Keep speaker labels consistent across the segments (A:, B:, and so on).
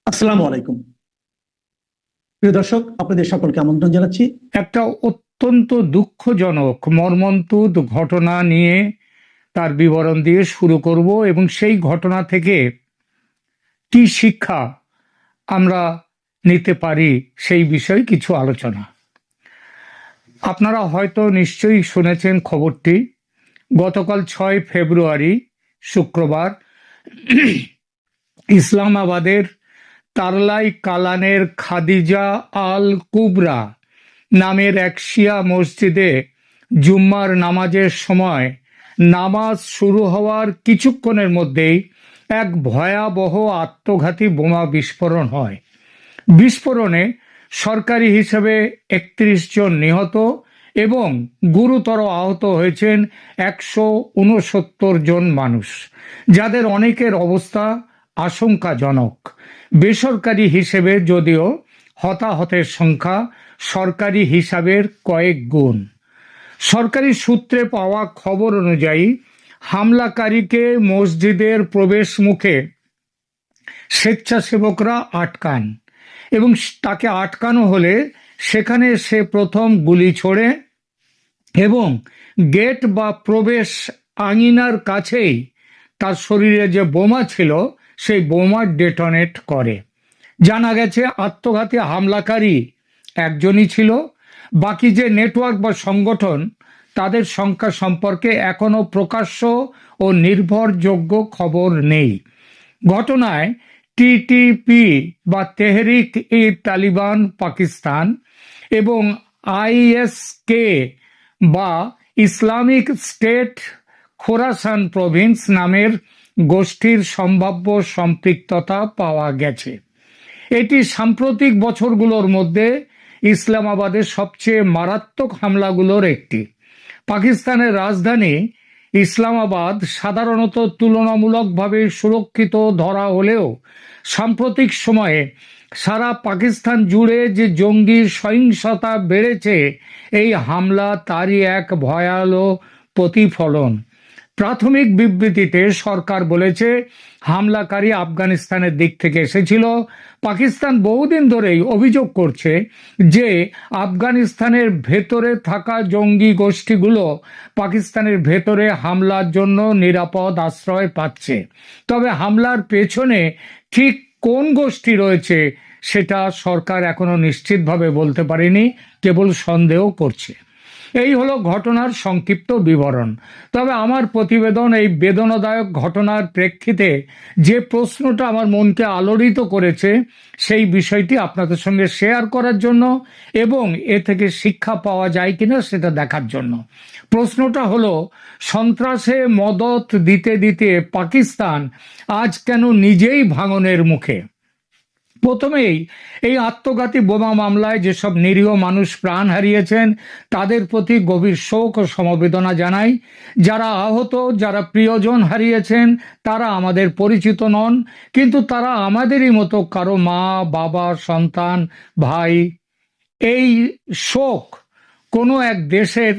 A: আসসালামু আলাইকুম। প্রিয় দর্শক, আপনাদের সকলকে আমন্ত্রণ জানাচ্ছি।
B: একটা অত্যন্ত দুঃখজনক মর্মন্তুদ ঘটনা নিয়ে তার বিবরণ দিয়ে শুরু করব এবং সেই ঘটনা থেকে কি শিক্ষা আমরা নিতে পারি সেই বিষয়ে কিছু আলোচনা। আপনারা হয়তো নিশ্চয়ই শুনেছেন খবরটি। গতকাল 6 ফেব্রুয়ারি শুক্রবার ইসলামাবাদের তারলাই কালানের খাদিজা আল কুবরা নামের এক শিয়া মসজিদে জুম্মার নামাজের সময় নামাজ শুরু হওয়ার কিছুক্ষণের মধ্যেই এক ভয়াবহ আত্মঘাতী বোমা বিস্ফোরণ হয়। বিস্ফোরণে সরকারি হিসেবে ৩১ জন নিহত এবং গুরুতর আহত হয়েছেন ১৬৯ জন মানুষ, যাদের অনেকের অবস্থা আশঙ্কাজনক। বেসরকারি হিসেবে যদিও হতাহতের সংখ্যা সরকারি হিসাবের কয়েক গুণ। সরকারি সূত্রে পাওয়া খবর অনুযায়ী হামলাকারীকে মসজিদের প্রবেশ মুখে স্বেচ্ছাসেবকরা আটকান এবং তাকে আটকানো হলে সেখানে সে প্রথম গুলি ছোড়ে এবং গেট বা প্রবেশ আঙিনার কাছেই তার শরীরে যে বোমা ছিল সেই বোমা ডেটোনেট করে। জানা গেছে আত্মঘাতী হামলাকারী একজনই ছিল। বাকি যে নেটওয়ার্ক বা সংগঠন, তাদের সংখ্যা সম্পর্কে এখনো প্রকাশ্য ও নির্ভরযোগ্য খবর নেই। ঘটনায় টিটিপি বা তেহরিক ই তালিবান পাকিস্তান এবং আইএসকে বা ইসলামিক স্টেট খোরাসান প্রভিন্স নামের গোষ্ঠীর সম্ভাব্য সম্পৃক্ততা পাওয়া গেছে। এটি সাম্প্রতিক বছরগুলোর মধ্যে ইসলামাবাদের সবচেয়ে মারাত্মক হামলাগুলোর একটি। পাকিস্তানের রাজধানী ইসলামাবাদ সাধারণত তুলনামূলকভাবে সুরক্ষিত ধরা হলেও সাম্প্রতিক সময়ে সারা পাকিস্তান জুড়ে যে জঙ্গি সহিংসতা বেড়েছে, এই হামলা তারই এক ভয়াবহ প্রতিফলন। প্রাথমিক বিবৃতিতে সরকার বলেছে হামলাকারী আফগানিস্তানের দিক থেকে এসেছিল। পাকিস্তান বহুদিন ধরেই অভিযোগ করছে যে আফগানিস্তানের ভেতরে থাকা জঙ্গি গোষ্ঠীগুলো পাকিস্তানের ভেতরে হামলার জন্য নিরাপদ আশ্রয় পাচ্ছে। তবে হামলার পেছনে ঠিক কোন গোষ্ঠী রয়েছে সেটা সরকার এখনো নিশ্চিতভাবে বলতে পারেনি, কেবল সন্দেহ করছে। এই হলো ঘটনার সংক্ষিপ্ত বিবরণ। তবে আমার প্রতিবেদন এই বেদনাদায়ক ঘটনার প্রেক্ষিতে যে প্রশ্নটা আমার মনকে আলোড়িত করেছে সেই বিষয়টি আপনাদের সঙ্গে শেয়ার করার জন্য এবং এ থেকে শিক্ষা পাওয়া যায় কিনা সেটা দেখার জন্য। প্রশ্নটা হলো, সন্ত্রাসে মদত দিতে দিতে পাকিস্তান আজ কেন নিজেই ভাঙনের মুখে? প্রথমেই এই আত্মঘাতী বোমা মামলায় যেসব নিরীহ মানুষ প্রাণ হারিয়েছেন তাদের প্রতি গভীর শোক ও সমবেদনা জানাই। যারা আহত, যারা প্রিয়জন হারিয়েছেন, তারা আমাদের পরিচিত নন, কিন্তু তারা আমাদেরই মতো কারো মা, বাবা, সন্তান, ভাই। এই শোক কোনো এক দেশের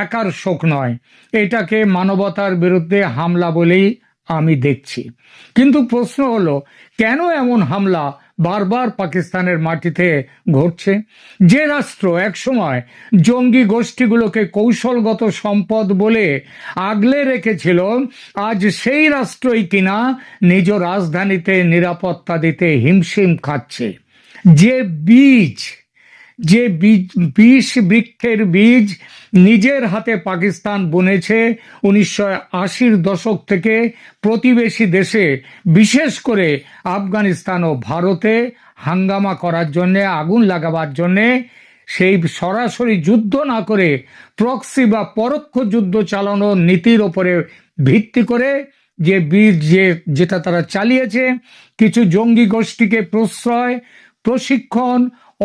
B: একার শোক নয়। এটাকে মানবতার বিরুদ্ধে হামলা বলেই আমি দেখছি। কিন্তু প্রশ্ন হলো, কেন এমন হামলা বারবার পাকিস্তানের মাটিতে ঘটছে? যে রাষ্ট্র একসময় জঙ্গি গোষ্ঠীগুলোকে কৌশলগত সম্পদ বলে আগলে রেখেছিল, আজ সেই রাষ্ট্রই কিনা নিজ রাজধানীতে নিরাপত্তা দিতে হিমশিম খাচ্ছে। যে বীজ যে বিষ বৃক্ষের বীজ নিজের হাতে পাকিস্তান বুনেছে ১৯৮০-র দশক থেকে প্রতিবেশী দেশে, বিশেষ করে আফগানিস্তান ও ভারতে হাঙ্গামা করার জন্যে, আগুন লাগাবার জন্যে, সেই সরাসরি যুদ্ধ না করে প্রক্সি বা পরোক্ষ যুদ্ধ চালানোর নীতির ওপরে ভিত্তি করে যে বীজ যেটা তারা চালিয়েছে, কিছু জঙ্গি গোষ্ঠীকে প্রশ্রয়, প্রশিক্ষণ,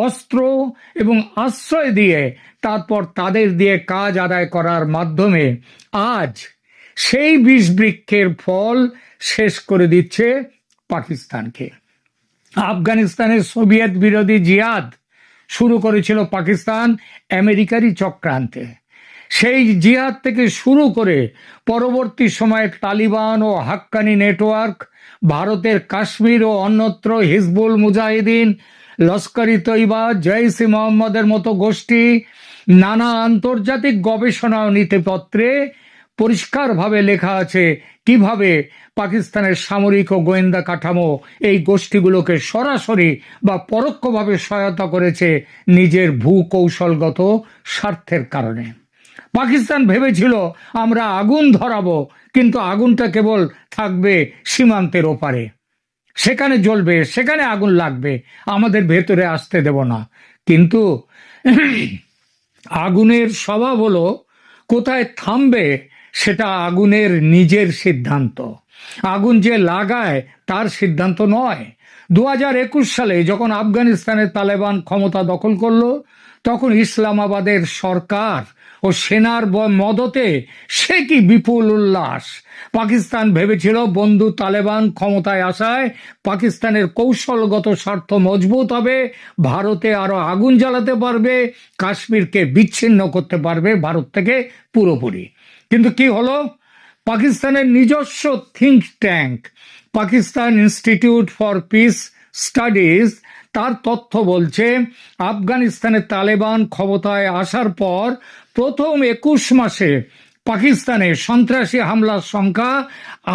B: অস্ত্র এবং আশ্রয় দিয়ে তারপর তাদের দিয়ে কাজ আদায় করার মাধ্যমে আজ সেই বিষ বৃক্ষের ফল শেষ করে দিচ্ছে পাকিস্তানকে। আফগানিস্তানের সোভিয়েত বিরোধী জিহাদ শুরু করেছিল পাকিস্তান আমেরিকারই চক্রান্তে। সেই জিহাদ থেকে শুরু করে পরবর্তী সময়ে তালিবান ও হাক্কানি নেটওয়ার্ক, ভারতের কাশ্মীর ও অন্যত্র হিজবুল মুজাহিদিন, লস্কর-ই তৈবা, জৈশ-ই মোহাম্মদের মতো গোষ্ঠী নানা আন্তর্জাতিক গবেষণা ও নীতিপত্রে পরিষ্কারভাবে লেখা আছে কিভাবে পাকিস্তানের সামরিক ও গোয়েন্দা কাঠামো এই গোষ্ঠীগুলোকে সরাসরি বা পরোক্ষভাবে সহায়তা করেছে নিজের ভূকৌশলগত স্বার্থের কারণে। পাকিস্তান ভেবেছিল আমরা আগুন ধরাবো, কিন্তু আগুনটা কেবল থাকবে সীমান্তের ওপারে, সেখানে জ্বলবে, সেখানে আগুন লাগবে, আমাদের ভেতরে আসতে দেব না। কিন্তু আগুনের স্বভাব হলো কোথায় থামবে সেটা আগুনের নিজের সিদ্ধান্ত, আগুন যে লাগায় তার সিদ্ধান্ত নয়। 2021 সালে যখন আফগানিস্তানে তালেবান ক্ষমতা দখল করলো, তখন ইসলামাবাদের সরকার ও সেনার মদতে সে কি বিপুল উল্লাস! পাকিস্তান ভেবেছিল বন্ধু তালেবান ক্ষমতায় আসায় পাকিস্তানের কৌশলগত স্বার্থ মজবুত হবে, ভারতে আরো আগুন জ্বালাতে পারবে, কাশ্মীরকে বিচ্ছিন্ন করতে পারবে ভারত থেকে পুরোপুরি। কিন্তু কি হলো? পাকিস্তানের নিজস্ব think tank Pakistan institute for piece studies তার তথ্য বলছে আফগানিস্তানে তালেবান ক্ষমতায় আসার পর প্রথম 21 মাসে পাকিস্তানে সন্ত্রাসী হামলার সংখ্যা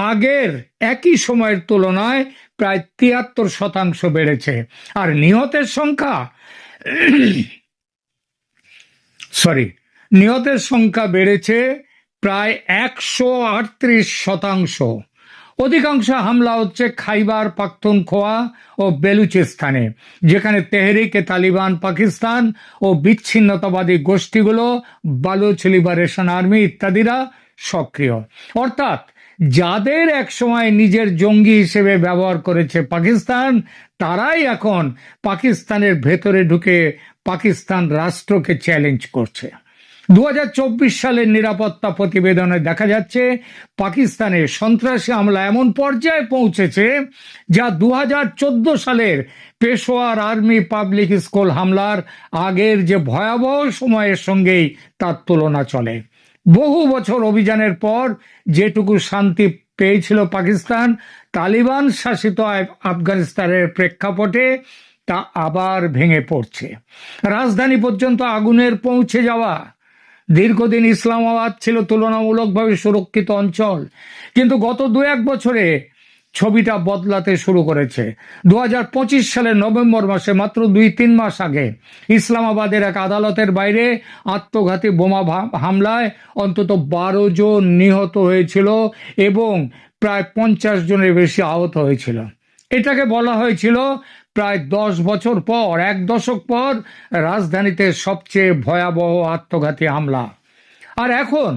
B: আগের একই সময়ের তুলনায় প্রায় 73% বেড়েছে, আর নিহতের সংখ্যা বেড়েছে প্রায় 138%। অধিকাংশ হামলা হচ্ছে খাইবার পাখতুনখোয়া ও বেলুচিস্তানে, যেখানে তেহরিকে তালিবান পাকিস্তান ও বিচ্ছিন্নতাবাদী গোষ্ঠীগুলো, বালুচ লিবারেশন আর্মি ইত্যাদিরা সক্রিয়। অর্থাৎ যাদের একসময় নিজের জঙ্গি হিসেবে ব্যবহার করেছে পাকিস্তান, তারাই এখন পাকিস্তানের ভেতরে ঢুকে পাকিস্তান রাষ্ট্রকে চ্যালেঞ্জ করছে। 2024 সালের নিরাপত্তা প্রতিবেদনে দেখা যাচ্ছে পাকিস্তানে সন্ত্রাসী হামলা এমন পর্যায়ে পৌঁছেছে যা 2014 সালের পেশোয়ার আর্মি পাবলিক স্কুল হামলার আগের যে ভয়াবহ সময়ের সঙ্গেই তার তুলনা চলে। বহু বছর অভিযানের পর যেটুকু শান্তি পেয়েছিল পাকিস্তান, তালিবান শাসিত আফগানিস্তানের প্রেক্ষাপটে তা আবার ভেঙে পড়ছে। রাজধানী পর্যন্ত আগুনের পৌঁছে যাওয়া। দীর্ঘদিন ইসলামাবাদ ছিল তুলনামূলকভাবে সুরক্ষিত অঞ্চল, কিন্তু গত 2-1 বছরে ছবিটা বদলাতে শুরু করেছে। 2025 সালের নভেম্বর মাসে, মাত্র 2-3 মাস আগে, ইসলামাবাদের এক আদালতের বাইরে আত্মঘাতী বোমা হামলায় অন্তত 12 জন নিহত হয়েছিল এবং প্রায় 50 জনের বেশি আহত হয়েছিল। এটাকে বলা হয়েছিল প্রায় 10 বছর পর, 1 দশক পর রাজধানীতে সবচেয়ে ভয়াবহ আত্মঘাতী হামলা। আর এখন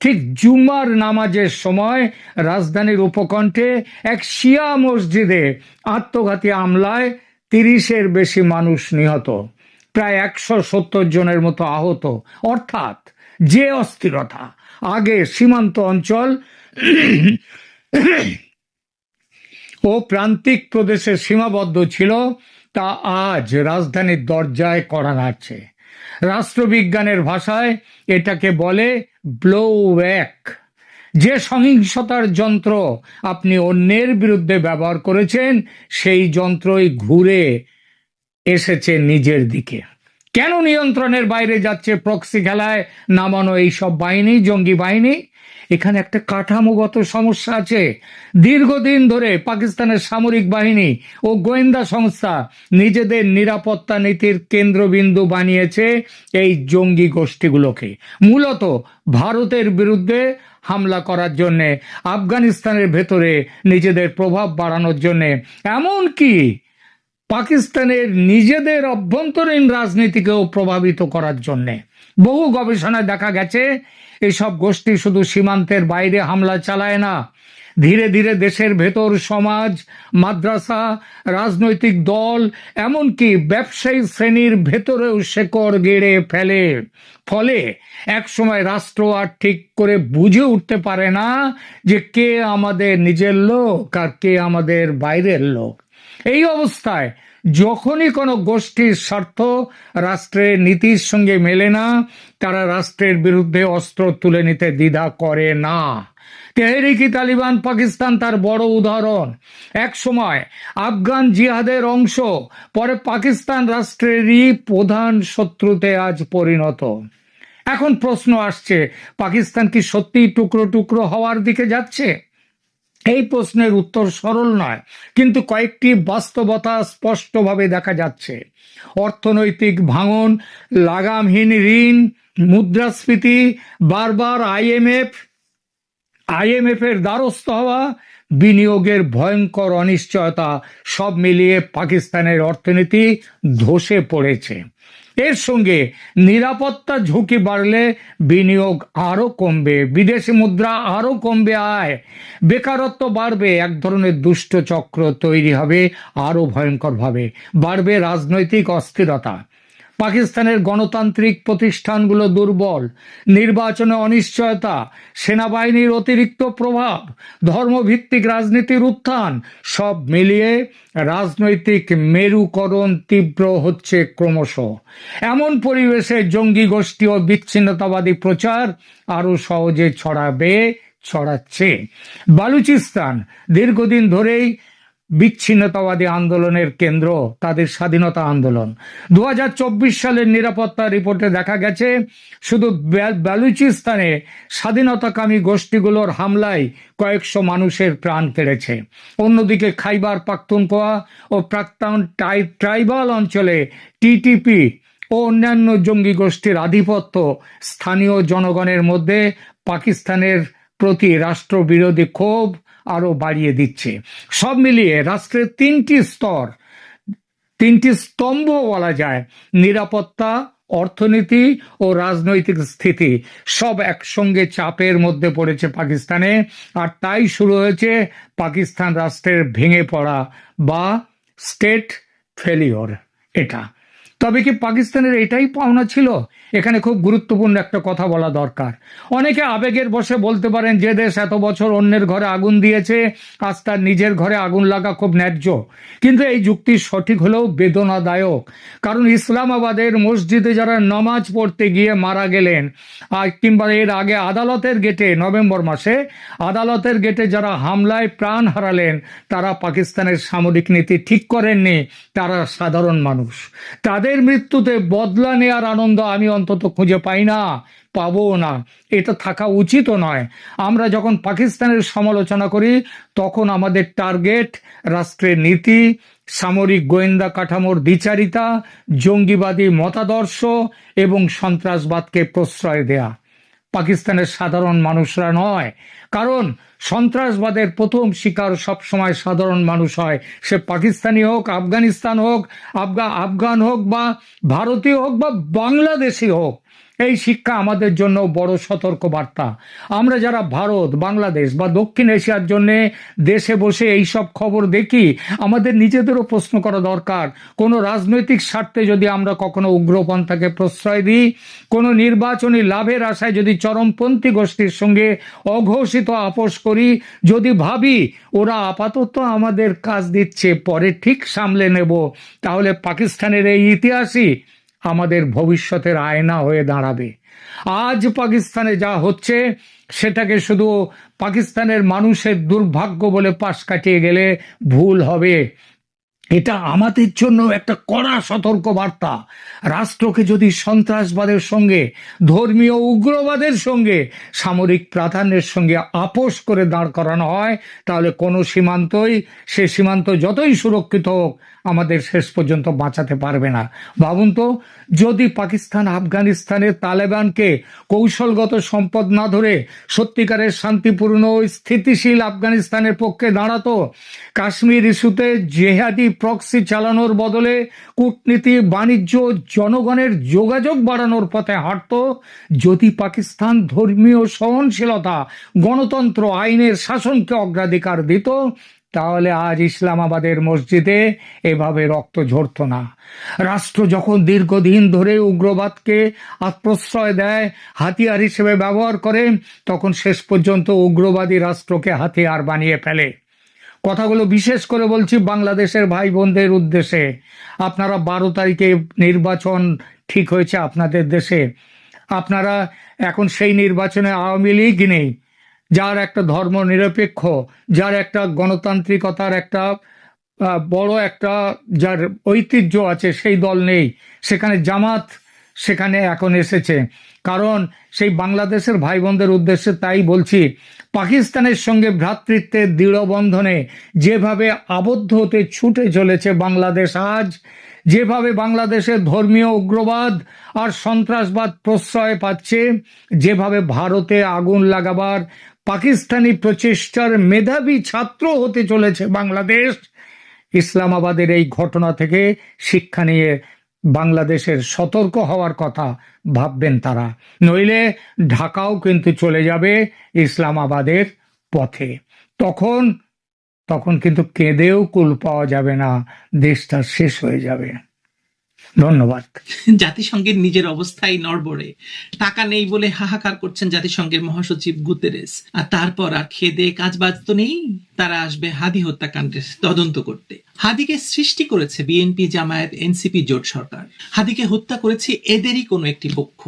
B: ঠিক জুমার নামাজের সময় রাজধানীর উপকণ্ঠে এক শিয়া মসজিদে আত্মঘাতী হামলায় 30-এর বেশি মানুষ নিহত, প্রায় 170 জনের মতো আহত। অর্থাৎ যে অস্থিরতা আগে সীমান্ত অঞ্চল ও প্রান্তিক প্রদেশে সীমাবদ্ধ ছিল, তা আজ রাজধানীর দরজায় কড়া নাড়ছে। রাষ্ট্রবিজ্ঞানের ভাষায় এটাকে বলে ব্লোব্যাক। যে সহিংসতার যন্ত্র আপনি অন্যের বিরুদ্ধে ব্যবহার করেছেন, সেই যন্ত্রই ঘুরে এসেছে নিজের দিকে। কেন নিয়ন্ত্রণের বাইরে যাচ্ছে প্রক্সি খেলায় নামানো এইসব বাহিনী, জঙ্গি বাহিনী? এখানে একটা কাঠামোগত সমস্যা আছে। দীর্ঘদিন ধরে পাকিস্তানের সামরিক বাহিনী ও গোয়েন্দা সংস্থা নিজেদের নিরাপত্তা নীতির কেন্দ্রবিন্দু বানিয়েছে এই জঙ্গি গোষ্ঠীগুলোকে, মূলত ভারতের বিরুদ্ধে হামলা করার জন্যে, আফগানিস্তানের ভেতরে নিজেদের প্রভাব বাড়ানোর জন্যে, এমনকি পাকিস্তানের নিজেদের অভ্যন্তরীণ রাজনীতিকেও প্রভাবিত করার জন্যে। বহু গবেষণায় দেখা গেছে এসব গোষ্ঠী শুধু সীমান্তের বাইরে হামলা চালায় না, ধীরে ধীরে দেশের ভেতর সমাজ, মাদ্রাসা, রাজনৈতিক দল, এমনকি ব্যবসায়ী শ্রেণীর ভেতরেও শেকড় গেড়ে ফেলে। ফলে একসময় রাষ্ট্র আর ঠিক করে বুঝে উঠতে পারে না যে কে আমাদের নিজের লোক আর কে আমাদের বাইরের লোক। এই অবস্থায় যখনই কোনো গোষ্ঠীর স্বার্থ রাষ্ট্রের নীতির সঙ্গে মেলে না, তারা রাষ্ট্রের বিরুদ্ধে অস্ত্র তুলে নিতে দ্বিধা করে না। তেহরিকি তালিবান পাকিস্তান তার বড় উদাহরণ। এক সময় আফগান জিহাদের অংশ, পরে পাকিস্তান রাষ্ট্রেরই প্রধান শত্রুতে আজ পরিণত। এখন প্রশ্ন আসছে, পাকিস্তান কি সত্যিই টুকরো টুকরো হওয়ার দিকে যাচ্ছে? এই প্রশ্নের উত্তর সরল নয়, কিন্তু কয়েকটি বাস্তবতা স্পষ্টভাবে দেখা যাচ্ছে। অর্থনৈতিক ভাঙন, লাগামহীন ঋণ, মুদ্রাস্ফীতি, বারবার আইএমএফ এর দ্বারস্থ হওয়া, বিনিয়োগের ভয়ঙ্কর অনিশ্চয়তা, সব মিলিয়ে পাকিস্তানের অর্থনীতি ধসে পড়েছে। এর সঙ্গে নিরাপত্তা ঝুঁকি বাড়লে বিনিয়োগ আরো কমবে, বিদেশি মুদ্রা আরো কমবে, আয়, বেকারত্ব বাড়বে, এক ধরনের দুষ্ট চক্র তৈরি হবে আরো ভয়ঙ্করভাবে, বাড়বে রাজনৈতিক অস্থিরতা। পাকিস্তানের গণতান্ত্রিক প্রতিষ্ঠানগুলো দুর্বল, নির্বাচনে অনিশ্চয়তা, সেনাবাহিনীর অতিরিক্ত প্রভাব, ধর্মভিত্তিক রাজনীতির উত্থান, সব মিলিয়ে রাজনৈতিক মেরুকরণ তীব্র হচ্ছে ক্রমশ। এমন পরিবেশে জঙ্গি গোষ্ঠী ও বিচ্ছিন্নতাবাদী প্রচার আরো সহজে ছড়াচ্ছে। বালুচিস্তান দীর্ঘদিন ধরেই বিচ্ছিন্নতাবাদী আন্দোলনের কেন্দ্র, তাদের স্বাধীনতা আন্দোলন। 2024 সালের নিরাপত্তা রিপোর্টে দেখা গেছে, শুধু বালুচিস্তানে স্বাধীনতাকামী গোষ্ঠীগুলোর হামলায় কয়েকশো মানুষের প্রাণ কেড়েছে। অন্যদিকে খাইবার পাখতুনখোয়া ও প্রাক্তন ট্রাইবাল অঞ্চলে টিটিপি ও অন্যান্য জঙ্গি গোষ্ঠীর আধিপত্য স্থানীয় জনগণের মধ্যে পাকিস্তানের প্রতি রাষ্ট্রবিরোধী ক্ষোভ আরো বাড়িয়ে দিচ্ছে। সব মিলিয়ে রাষ্ট্রের তিনটি স্তম্ভ বলা যায়, নিরাপত্তা, অর্থনীতি ও রাজনৈতিক স্থিতি, সব একসঙ্গে চাপের মধ্যে পড়েছে পাকিস্তানে। আর তাই শুরু হয়েছে পাকিস্তান রাষ্ট্রের ভেঙে পড়া বা স্টেট ফেলিওর। এটা তবে কি পাকিস্তানের এটাই পাওনা ছিল? এখানে খুব গুরুত্বপূর্ণ একটা কথা বলা দরকার। অনেকে আবেগের বশে বলতে পারেন, যে দেশ এত বছর অন্যের ঘরে আগুন দিয়েছে, আজ তার নিজের ঘরে আগুন লাগা খুব ন্যায্য। কিন্তু এই যুক্তি সঠিক হলেও বেদনাদায়ক, কারণ ইসলামাবাদের মসজিদে যারা নামাজ পড়তে গিয়ে মারা গেলেন, আর কিংবা এর আগে আদালতের গেটে নভেম্বর মাসে আদালতের গেটে যারা হামলায় প্রাণ হারালেন, তারা পাকিস্তানের সামরিক নীতি ঠিক করেননি, তারা সাধারণ মানুষ। তাদের মৃত্যুতে বদলা নেওয়ার আনন্দ আমি অন্তত খুঁজে পাই না, পাবো না, এটা থাকা উচিতও নয়। আমরা যখন পাকিস্তানের সমালোচনা করি, তখন আমাদের টার্গেট রাষ্ট্রের নীতি, সামরিক গোয়েন্দা কাঠামোর দ্বিচারিতা, জঙ্গিবাদী মতাদর্শ এবং সন্ত্রাসবাদকে প্রশ্রয় দেয়া, পাকিস্তানের সাধারণ মানুষরা নয়। কারণ সন্ত্রাসবাদের প্রথম শিকার সবসময় সাধারণ মানুষ হয়, সে পাকিস্তানি হোক, আফগানিস্তান হোক, আফগান হোক, বা ভারতীয় হোক, বা বাংলাদেশি হোক। এই শিক্ষা আমাদের জন্য বড় সতর্ক বার্তা। আমরা যারা ভারত, বাংলাদেশ বা দক্ষিণ এশিয়ার জন্য দেশে বসে এই সব খবর দেখি, আমাদের নিজেদেরও প্রশ্ন করা দরকার, কোনো রাজনৈতিক স্বার্থে যদি আমরা কখনো উগ্রপন্থাকে প্রশ্রয় দিই, কোনো নির্বাচনী লাভের আশায় যদি চরমপন্থী গোষ্ঠীর সঙ্গে অঘোষিত আপোষ করি, যদি ভাবি ওরা আপাতত আমাদের কাজ দিচ্ছে, পরে ঠিক সামলে নেব, তাহলে পাকিস্তানের এই ইতিহাসই আমাদের ভবিষ্যতের আয়না হয়ে দাঁড়াবে। আজ পাকিস্তানে যা হচ্ছে, সেটাকে শুধু পাকিস্তানের মানুষের দুর্ভাগ্য বলে পাশ কাটিয়ে গেলে ভুল হবে। এটা আমাদের জন্য একটা কড়া সতর্ক বার্তা। রাষ্ট্রকে যদি সন্ত্রাসবাদের সঙ্গে, ধর্মীয় উগ্রবাদের সঙ্গে, সামরিক প্রাধান্যের সঙ্গে আপোষ করে দাঁড় করানো হয়, তাহলে কোনো সে সীমান্ত যতই সুরক্ষিত হোক, আমাদের শেষ পর্যন্ত বাঁচাতে পারবে না। ভাবুন তো, যদি পাকিস্তান আফগানিস্তানের তালেবানকে কৌশলগত সম্পদ না ধরে সত্যিকারের শান্তিপূর্ণ ও স্থিতিশীল আফগানিস্তানের পক্ষে দাঁড়াতো, কাশ্মীর ইস্যুতে জেহাদি প্রক্সি চালানোর বদলে কূটনীতি, বাণিজ্য, জনগণের যোগাযোগ বাড়ানোর পথে হাঁটত, যদি পাকিস্তান ধর্মীয় সহনশীলতা, গণতন্ত্র, আইনের শাসনকে অগ্রাধিকার দিত, তাহলে আজ ইসলামাবাদের মসজিদে এভাবে রক্ত ঝরত না। রাষ্ট্র যখন দীর্ঘদিন ধরে উগ্রবাদকে প্রশ্রয় দেয়, হাতিয়ার হিসেবে ব্যবহার করে, তখন শেষ পর্যন্ত উগ্রবাদী রাষ্ট্রকে হাতিয়ার বানিয়ে ফেলে। কথাগুলো বিশেষ করে বলছি বাংলাদেশের ভাই বোনদের উদ্দেশ্যে। আপনারা 12 তারিখে নির্বাচন ঠিক হয়েছে আপনাদের দেশে। আপনারা এখন সেই নির্বাচনে আওয়ামী লীগ নেই, যার একটা ধর্মনিরপেক্ষ, যার একটা গণতান্ত্রিকতার একটা বড় একটা যার ঐতিহ্য আছে, সেই দল নেই। সেখানে জামাত সেখানে এখন এসেছে। কারণ সেই বাংলাদেশের ভাই বোনদের উদ্দেশ্যে তাই বলছি, পাকিস্তানের সঙ্গে ভ্রাতৃত্বের দৃঢ় বন্ধনে যেভাবে আবদ্ধ হতে ছুটে চলেছে বাংলাদেশ আজ, যেভাবে বাংলাদেশের ধর্মীয় উগ্রবাদ আর সন্ত্রাসবাদ প্রশ্রয় পাচ্ছে, যেভাবে ভারতে আগুন লাগাবার পাকিস্তানি প্রচেষ্টার মেধাবী ছাত্র হতে চলেছে বাংলাদেশ, ইসলামাবাদের এই ঘটনা থেকে শিক্ষা নিয়ে বাংলাদেশের সতর্ক হওয়ার কথা ভাববেন তারা। নইলে ঢাকাও কিন্তু চলে যাবে ইসলামাবাদের পথে। তখন কিন্তু কেঁদেও কুল পাওয়া যাবে না, দেশটা শেষ হয়ে যাবে। ধন্যবাদ।
C: জাতিসংঘের নিজের অবস্থায় নড়বড়ে, টাকা নেই বলে হাহাকার করছেন জাতিসংঘের মহাসচিব গুতেরেস, আর তারপর আর খেদে কাজ বাজ তো নেই, তারা আসবে হাদি হত্যাকাণ্ডের তদন্ত করতে। হাদিকে সৃষ্টি করেছে বিএনপি, জামায়াত, এনসিপি জোট সরকার। হাদিকে হত্যা করেছে এদেরই কোনো একটি পক্ষ।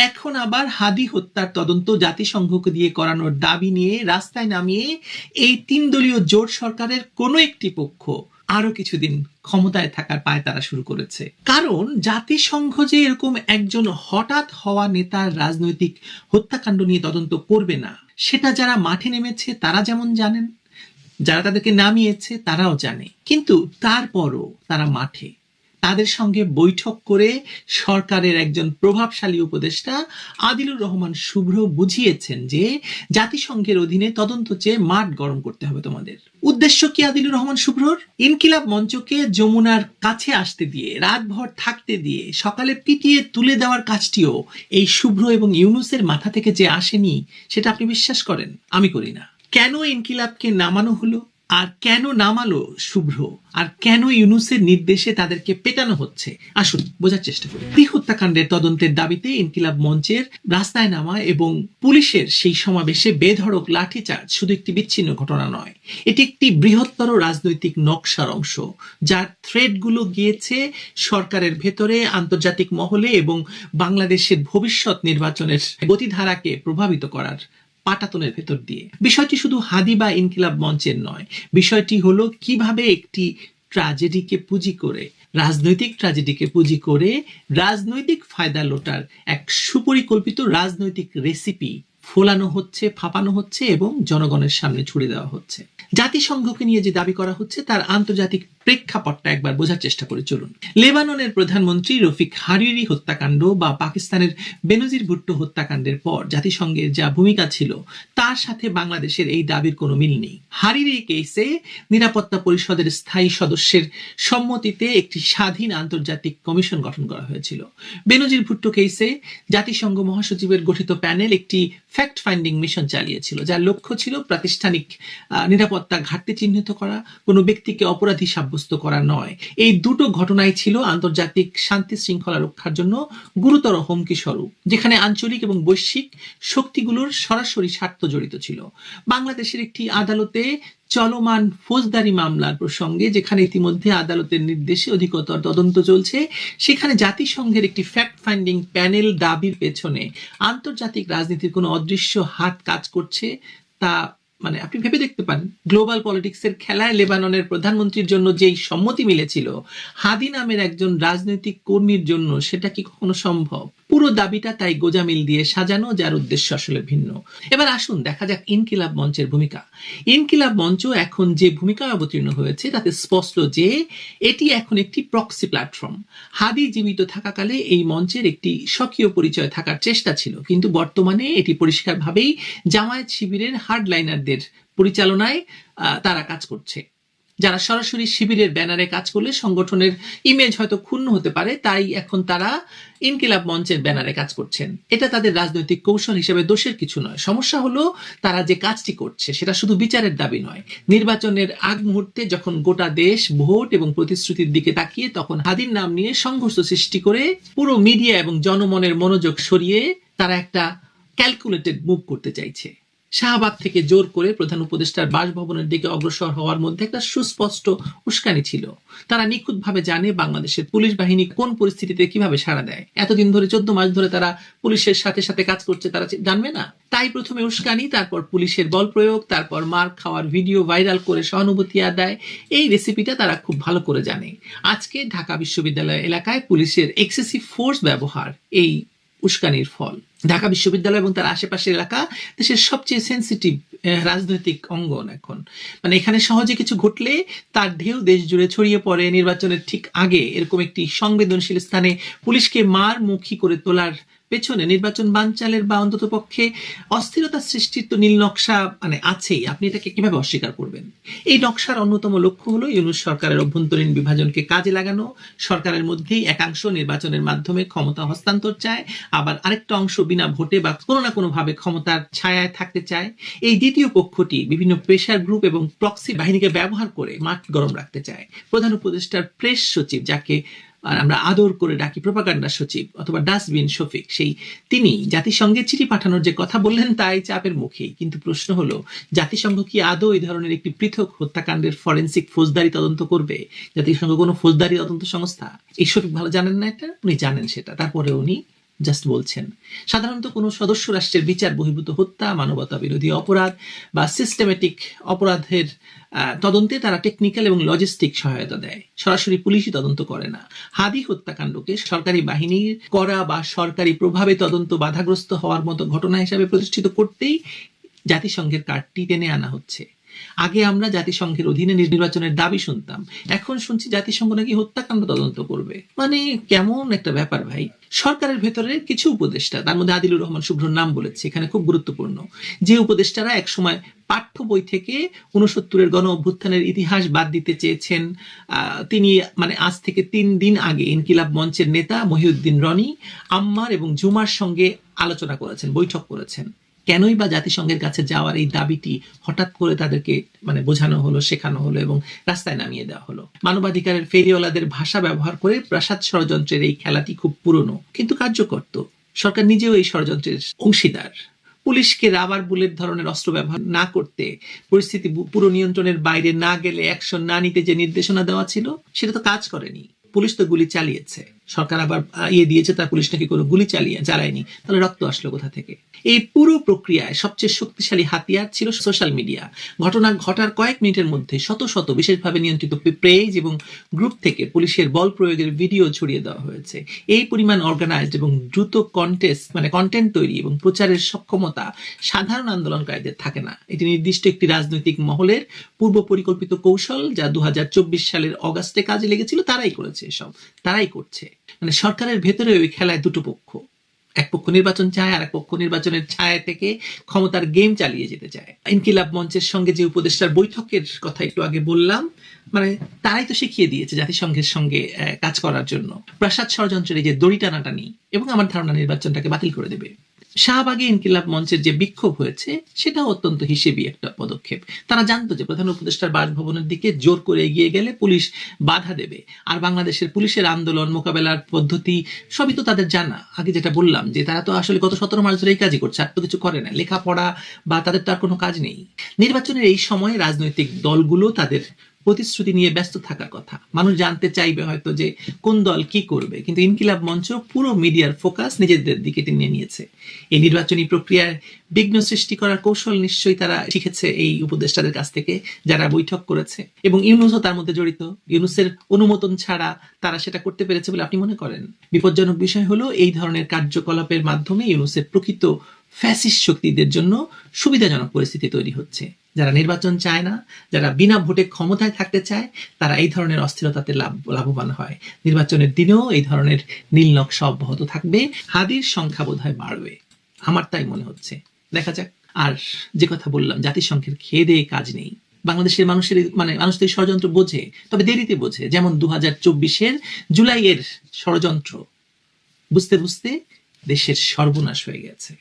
C: এখন আবার হাদি হত্যার তদন্ত জাতিসংঘকে দিয়ে করানোর দাবি নিয়ে রাস্তায় নামিয়ে এই 3 দলীয় জোট সরকারের কোনো একটি পক্ষ আরো কিছুদিন ক্ষমতায় থাকার পায়তারা শুরু করেছে। কারণ জাতিসংঘ যে এরকম একজন হঠাৎ হওয়া নেতার রাজনৈতিক হত্যাকাণ্ড নিয়ে তদন্ত করবে না, সেটা যারা মাঠে নেমেছে তারা যেমন জানেন, যারা তাদেরকে নামিয়েছে তারাও জানে। কিন্তু তারপরও তারা মাঠে, তাদের সঙ্গে বৈঠক করে সরকারের একজন প্রভাবশালী উপদেষ্টা আদিলুর রহমান শুভ্র বুঝিয়েছেন যে জাতিসংঘের অধীনে তদন্ত চেয়ে মাঠ গরম করতে হবে তোমাদের। উদ্দেশ্য কি আদিলুর রহমান শুভ্রর? ইনকিলাব মঞ্চকে যমুনার কাছে আসতে দিয়ে, রাতভর থাকতে দিয়ে, সকালে পিটিয়ে তুলে দেওয়ার কাজটিও এই শুভ্র এবং ইউনুসের মাথা থেকে যে আসেনি, সেটা আপনি বিশ্বাস করেন? আমি করি না। কেন ইনকিলাবকে নামানো হলো, আর কেন নামালো শুভ্র, আর কেন ইউনুসের নির্দেশে তাদেরকে পেটানো হচ্ছে, আসুন বোঝার চেষ্টা করি। এই হত্যাকাণ্ডের তদন্তের দাবিতে ইনকিলাব মঞ্চের রাস্তায় নামা এবং পুলিশের সেই সমাবেশে বেধড়ক লাঠিচার্জ শুধু একটি বিচ্ছিন্ন ঘটনা নয়, এটি একটি বৃহত্তর রাজনৈতিক নকশার অংশ, যার থ্রেডগুলো গিয়েছে সরকারের ভেতরে, আন্তর্জাতিক মহলে এবং বাংলাদেশের ভবিষ্যৎ নির্বাচনের গতিধারাকে প্রভাবিত করার পাটাতনের ভেতর দিয়ে। বিষয়টি শুধু হাদি বা ইনকিলাব মঞ্চের নয়, বিষয়টি হলো কিভাবে একটি ট্র্যাজেডিকে পুঁজি করে, রাজনৈতিক ট্র্যাজেডিকে পুঁজি করে রাজনৈতিক ফায়দা লোটার এক সুপরিকল্পিত রাজনৈতিক রেসিপি ফোলানো হচ্ছে, ফাঁপানো হচ্ছে এবং জনগণের সামনে ছুড়ে দেওয়া হচ্ছে। জাতিসংঘকে নিয়ে যে দাবি করা হচ্ছে তার আন্তর্জাতিক প্রেক্ষাপটটা একবার বোঝার চেষ্টা করে চলুন। লেবাননের প্রধানমন্ত্রী রফিক হারিরি হত্যাকাণ্ড বা পাকিস্তানের বেনজির ভুট্টো হত্যাকাণ্ডের পর জাতিসংঘের যা ভূমিকা ছিল তার সাথে বাংলাদেশের এই দাবির কোনো মিল নেই। হারিরি কেসে নিরাপত্তা পরিষদের স্থায়ী সদস্যের সম্মতিতে একটি স্বাধীন আন্তর্জাতিক কমিশন গঠন করা হয়েছিল। বেনজির ভুট্টো কেসে জাতিসংঘ মহাসচিবের গঠিত প্যানেল একটি ফ্যাক্ট ফাইন্ডিং মিশন চালিয়েছিল, যার লক্ষ্য ছিল প্রাতিষ্ঠানিক নিরাপত্তা ঘাটতি চিহ্নিত করা, কোনো ব্যক্তিকে অপরাধী সাব্যস্ত করা নয়। এই দুটো ঘটনাই ছিল আন্তর্জাতিক শান্তি শৃঙ্খলা রক্ষার জন্য গুরুতর হুমকি স্বরূপ, যেখানে আঞ্চলিক এবং বৈশ্বিক শক্তিগুলোর সরাসরি স্বার্থ জড়িত ছিল। বাংলাদেশের একটি আদালতে চলমান ফৌজদারি মামলার প্রসঙ্গে, যেখানে ইতিমধ্যে আদালতের নির্দেশে অধিকতর তদন্ত চলছে, সেখানে জাতিসংঘের একটি ফ্যাক্ট ফাইন্ডিং প্যানেল দাবির পেছনে আন্তর্জাতিক রাজনীতির কোনো অদৃশ্য হাত কাজ করছে, তা মানে আপনি ভেবে দেখতে পারেন। গ্লোবাল পলিটিক্সের খেলায় লেবাননের প্রধানমন্ত্রীর জন্য যেই সম্মতি মিলেছিল হাদি নামের একজন রাজনৈতিক কর্মীর জন্য, সেটা কি কখনো সম্ভব? পুরো দাবিটা তাই গোজামিল দিয়ে সাজানো, যার উদ্দেশ্য আসলে ভিন্ন। এবার আসুন দেখা যাক ইনকিলাব মঞ্চের ভূমিকা। ইনকিলাব মঞ্চ এখন যে ভূমিকা অবতীর্ণ হয়েছে তাতে স্পষ্ট যে এটি এখন একটি প্রক্সি প্ল্যাটফর্ম। হাদি জীবিত থাকাকালে এই মঞ্চের একটি স্বকীয় পরিচয় থাকার চেষ্টা ছিল, কিন্তু বর্তমানে এটি পরিষ্কারভাবেই জামায়াত শিবিরের হার্ডলাইনারদের পরিচালনায় তারা কাজ করছে, যারা সরাসরি শিবিরের ব্যানারে কাজ করলে সংগঠনের ইমেজ হয়তো ক্ষুণ্ণ হতে পারে, তাই এখন তারা ইনকিলাব মঞ্চের ব্যানারে কাজ করছেন। এটা তাদের রাজনৈতিক কৌশল হিসেবে দোষের কিছু নয়। সমস্যা হলো তারা যে কাজটি করছে সেটা শুধু বিচারের দাবি নয়। নির্বাচনের আগ মুহূর্তে যখন গোটা দেশ ভোট এবং প্রতিশ্রুতির দিকে তাকিয়ে, তখন হাদির নাম নিয়ে সংঘর্ষ সৃষ্টি করে পুরো মিডিয়া এবং জনমনের মনোযোগ সরিয়ে তারা একটা ক্যালকুলেটেড মুভ করতে চাইছে। শাহবাগ থেকে জোর করে প্রধান উপদেষ্টার বাসভবনের দিকে অগ্রসর হওয়ার মধ্যে একটা সুস্পষ্ট উস্কানি ছিল। তারা নিখুঁতভাবে জানে বাংলাদেশের পুলিশ বাহিনী কোন পরিস্থিতিতে কিভাবে সাড়া দেয়। এতদিন ধরে 14 মাস ধরে তারা পুলিশের সাথে সাথে কাজ করছে, তারা জানবে না? তাই প্রথমে উস্কানি, তারপর পুলিশের বল প্রয়োগ, তারপর মার খাওয়ার ভিডিও ভাইরাল করে সহানুভূতি আদায়। এই রেসিপিটা তারা খুব ভালো করে জানে। আজকে ঢাকা বিশ্ববিদ্যালয় এলাকায় পুলিশের এক্সেসিভ ফোর্স ব্যবহার এই উস্কানির ফল। ঢাকা বিশ্ববিদ্যালয় এবং তার আশেপাশের এলাকা দেশের সবচেয়ে সেন্সিটিভ রাজনৈতিক অঙ্গন এখন। মানে এখানে সহজে কিছু ঘটলে তার ঢেউ দেশ জুড়ে ছড়িয়ে পড়ে। নির্বাচনের ঠিক আগে এরকম একটি সংবেদনশীল স্থানে পুলিশকে মার মুখী করে তোলার পেছনে নির্বাচন বানচালের বা অন্তত পক্ষে অস্থিরতা সৃষ্টির তো নীল নকশা মানে আছেই। আপনি এটাকে কিভাবে অস্বীকার করবেন? এই নকশার অন্যতম লক্ষ্য হলো ইউনূস সরকারের অভ্যন্তরীণ বিভাজনকে কাজে লাগানো। সরকারের মধ্যেই একাংশ নির্বাচনের মাধ্যমে ক্ষমতা হস্তান্তর চায়, আবার আরেকটা অংশ বিনা ভোটে বা কোনো না কোনো ভাবে ক্ষমতার ছায়ায় থাকতে চায়। এই দ্বিতীয় পক্ষটি বিভিন্ন প্রেশার গ্রুপ এবং প্রক্সি বাহিনীকে ব্যবহার করে মাঠ গরম রাখতে চায়। প্রধান উপদেষ্টার প্রেস সচিব, যাকে আমরা আদর করে ডাকি প্রোপাগান্ডা সচিব অথবা ডাস্টবিন শফিক, তিনি জাতিসংঘে চিঠি পাঠানোর যে কথা বললেন তাই চাপের মুখেই। কিন্তু প্রশ্ন হলো, জাতিসংঘ কি আদৌ এই ধরনের একটি পৃথক হত্যাকাণ্ডের ফরেন্সিক ফৌজদারি তদন্ত করবে? জাতিসংঘ কোনো ফৌজদারি তদন্ত সংস্থা? এই শফিক ভালো জানেন না এটা, উনি জানেন সেটা, তারপরে উনি জাস্ট বলছেন। সাধারণত কোনো সদস্য রাষ্ট্রের বিচার বহির্ভূত হত্যা, মানবতা বিরোধী অপরাধ বা সিস্টেমেটিক অপরাধের তদন্তে তারা টেকনিক্যাল এবং লজিস্টিক সহায়তা দেয়, সরাসরি পুলিশই তদন্ত করে না। হাদি হত্যাকাণ্ডকে সরকারি বাহিনীর করা বা সরকারি প্রভাবে তদন্ত বাধাগ্রস্ত হওয়ার মতো ঘটনা হিসাবে প্রতিষ্ঠিত করতেই জাতিসংঘের কার্ডটি টেনে আনা হচ্ছে। আগে আমরা জাতিসংঘের অধীনে নির্বাচনের দাবি শুনতাম, এখন শুনছি জাতিসংঘ নাকি হত্যাকাণ্ড তদন্ত করবে। মানে কেমন একটা ব্যাপার ভাই। সরকারের ভেতরে কিছু উপদেষ্টা, তার মধ্যে আদিলুর রহমান শুভ্রর নাম বলেছে এখানে, খুব গুরুত্বপূর্ণ, যে উপদেষ্টারা একসময় পাঠ্য বই থেকে 69-এর গণ অভ্যুত্থানের ইতিহাস বাদ দিতে চেয়েছেন, তিনি মানে আজ থেকে 3 দিন আগে ইনকিলাব মঞ্চের নেতা মহিউদ্দিন রনি, আম্মার এবং জুমার সঙ্গে আলোচনা করেছেন, বৈঠক করেছেন। কেনই বা জাতিসংঘের কাছে যাওয়ার এই দাবিটি হঠাৎ করে তাদেরকে মানে বোঝানো হলো, শেখানো হলো এবং রাস্তায় নামিয়ে দেওয়া হলো? মানবাধিকারের ফেরিওয়ালাদের ভাষা ব্যবহার করে প্রাসাদ ষড়যন্ত্রের এই খেলাটি খুব পুরনো কিন্তু কার্যকর। সরকার নিজেও এই ষড়যন্ত্রের অংশীদার। পুলিশকে রাবার বুলেট ধরনের অস্ত্র ব্যবহার না করতে, পরিস্থিতি পুরো নিয়ন্ত্রণের বাইরে না গেলে অ্যাকশন না নিতে যে নির্দেশনা দেওয়া ছিল সেটা তো কাজ করেনি। পুলিশ তো গুলি চালিয়েছে, সরকার আবার দিয়েছে তার পুলিশ নাকি কোনো গুলি চালায়নি, তাহলে রক্ত আসলো কোথা থেকে? এই পুরো প্রক্রিয়ায় সবচেয়ে শক্তিশালী হাতিয়ার ছিল সোশ্যাল মিডিয়া। ঘটনা ঘটার কয়েক মিনিটের মধ্যে শত শত বিশেষভাবে নিয়ন্ত্রিত পেজ এবং গ্রুপ থেকে পুলিশের বল প্রয়োগের ভিডিও ছড়িয়ে দেওয়া হয়েছে। এই পরিমাণ অর্গানাইজড এবং দ্রুত কন্টেন্ট তৈরি এবং প্রচারের সক্ষমতা সাধারণ আন্দোলনকারীদের থাকে না। এটি নির্দিষ্ট একটি রাজনৈতিক মহলের পূর্ব পরিকল্পিত কৌশল, যা 2024 সালের অগাস্টে কাজে লেগেছিল। তারাই করেছে এসব, তারাই করছে। মানে সরকারের ভেতরে ওই খেলায় দুটো পক্ষ, এক পক্ষ নির্বাচন চায় আর এক পক্ষ নির্বাচনের ছায়া থেকে ক্ষমতার গেম চালিয়ে যেতে চায়। ইনকিলাব মঞ্চের সঙ্গে যে উপদেষ্টার বৈঠকের কথা একটু আগে বললাম, মানে তারাই তো শিখিয়ে দিয়েছে জাতিসংঘের সঙ্গে কাজ করার জন্য। প্রাসাদ ষড়যন্ত্রের যে দড়ি টানাটানি এবং আমার ধারণা নির্বাচনটাকে বাতিল করে দেবে। শাহবাগে ইনকিলাব মঞ্চের যে বিক্ষোভ হয়েছে সেটা অত্যন্ত হিসেবি একটা পদক্ষেপ। তারা জানতো যে প্রধান উপদেষ্টার বাসভবনের দিকে জোর করে এগিয়ে গেলে পুলিশ বাধা দেবে, আর বাংলাদেশের পুলিশের আন্দোলন মোকাবেলার পদ্ধতি সবই তো তাদের জানা। আগে যেটা বললাম যে তারা তো আসলে গত 17 মাস ধরে এই কাজই করছে, আর তো কিছু করে না, লেখাপড়া বা তাদের তার কোনো কাজ নেই। নির্বাচনের এই সময়ে রাজনৈতিক দলগুলো তাদের প্রতিশ্রুতি নিয়ে ব্যস্ত থাকার কথা। মানুষ জানতে চাইবে হয়তো যে কোন দল কি করবে, কিন্তু ইনকিলাব মঞ্চ পুরো মিডিয়ার ফোকাস নিজেদের দিকে টেনে নিয়েছে। এই নির্বাচনী প্রক্রিয়ায় বিঘ্ন সৃষ্টি করার কৌশল নিশ্চয়ই তারা শিখেছে এই উপদেষ্টাদের কাছ থেকে যারা বৈঠক করেছে, এবং ইউনূসও তার মধ্যে জড়িত। ইউনূসের অনুমোদন ছাড়া তারা সেটা করতে পেরেছে বলে আপনি মনে করেন? বিপজ্জনক বিষয় হলো এই ধরনের কার্যকলাপের মাধ্যমে ইউনূসের প্রকৃত ফ্যাসিস্ট শক্তিদের জন্য সুবিধাজনক পরিস্থিতি তৈরি হচ্ছে। যারা নির্বাচন চায় না, যারা বিনা ভোটে ক্ষমতায় থাকতে চায়, তারা এই ধরনের অস্থিরতাতে লাভবান হয়। নির্বাচনের দিনেও এই ধরনের নীল নকশা অব্যাহত থাকবে, হাদির সংখ্যা বোধহয় বাড়বে, আমার তাই মনে হচ্ছে। দেখা যাক। আর যে কথা বললাম, জাতিসংঘের খেয়ে দেয়ে কাজ নেই। বাংলাদেশের মানুষ তো ষড়যন্ত্র বোঝে, তবে দেরিতে বোঝে। যেমন 2024-এর জুলাইয়ের ষড়যন্ত্র বুঝতে বুঝতে দেশের সর্বনাশ হয়ে গেছে।